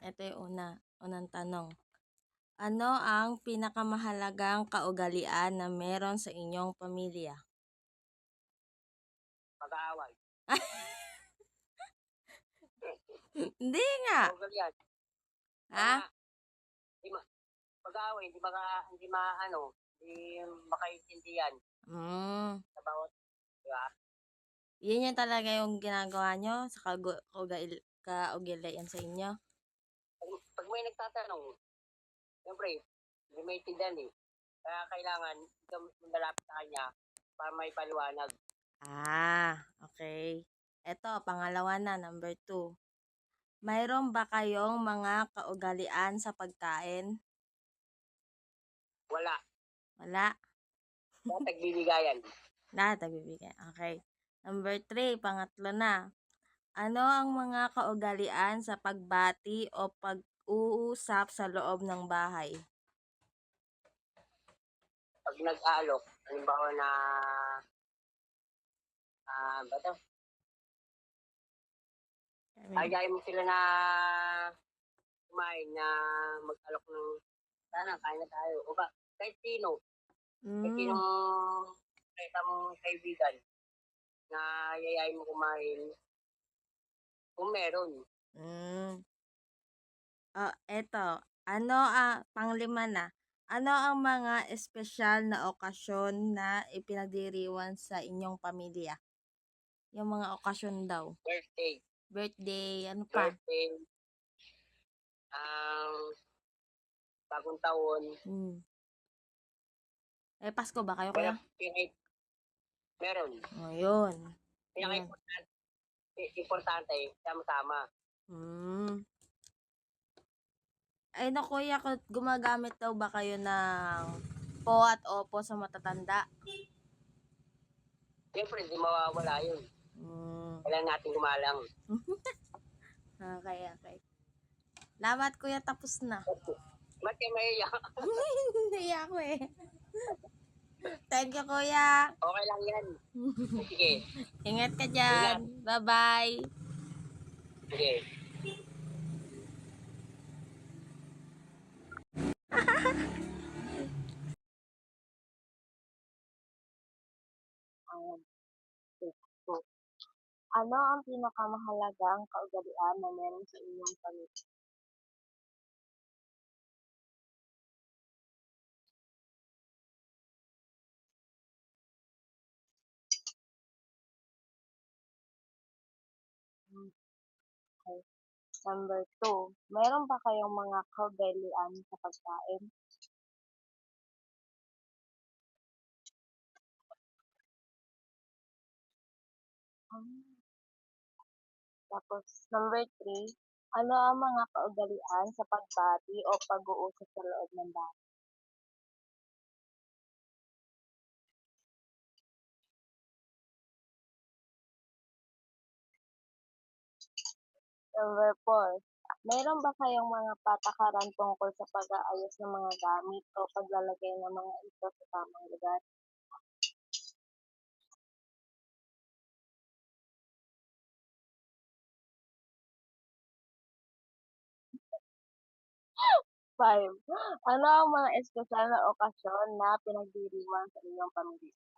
Ito yung unang tanong. Ano ang pinakamahalagang kaugalian na meron sa inyong pamilya? Pag-aaway. Hindi nga. Kaugalian. Ha? Pag-aaway, hindi makaintindihan Hmm. sa bawat, di ba? Yun yung talaga yung ginagawa nyo sa kaugalian sa inyo? Pag may nagtatanong, siyempre, hindi maintindihan eh. Kaya kailangan ikaw malapit sa kanya para may paliwanag. Okay. Eto, pangalawa na, number 2. Mayroon ba kayong mga kaugalian sa pagkain? Wala. Wala. Kaya tagbibigayan. Nagbibigay. Okay. Number 3, pangatlo na. Ano ang mga kaugalian sa pagbati o pag-uusap sa loob ng bahay? Pag nag-aalok, halimbawa na, bato, ayayin mo sila na kumain na mag-alok ng, sana, kain na tayo. O ba, kahit sino, kahit sinong kahit mong kaibigan na yayain mo kumain, kung meron. Eto. Panglima na. Ano ang mga espesyal na okasyon na ipinagdiriwang sa inyong pamilya? Yung mga okasyon daw. Birthday, ano pa? Birthday, bagong taon. Pasko ba kayo Kaya kuya? meron. Yun. Importante, sama-sama. Ay naku kuya, gumagamit daw ba kayo ng po at opo sa matatanda? Siyempre, hindi mawawala yun. Kailangan natin gumalang. Okay. Salamat kuya, tapos na. Ba't kayo maiyak? Naiya ako eh. Thank you kuya. Okay lang yan. Sige. Ingat ka dyan. Bye-bye. Sige. Ano ang pinakamahalagang kaugalian na meron sa inyong pamilya? Okay. Number 2, meron ba kayong mga kaugalian sa pagkain? Tapos, number 3, ano ang mga kaugalian sa pagbati o pag-uusap sa loob ng bahay? Number 4, meron ba kayong mga patakaran tungkol sa pag-aayos ng mga gamit o paglalagay ng mga ito sa tamang lugar? 5, ano ang mga espesyal na okasyon na pinagdiriwang sa inyong pamilya?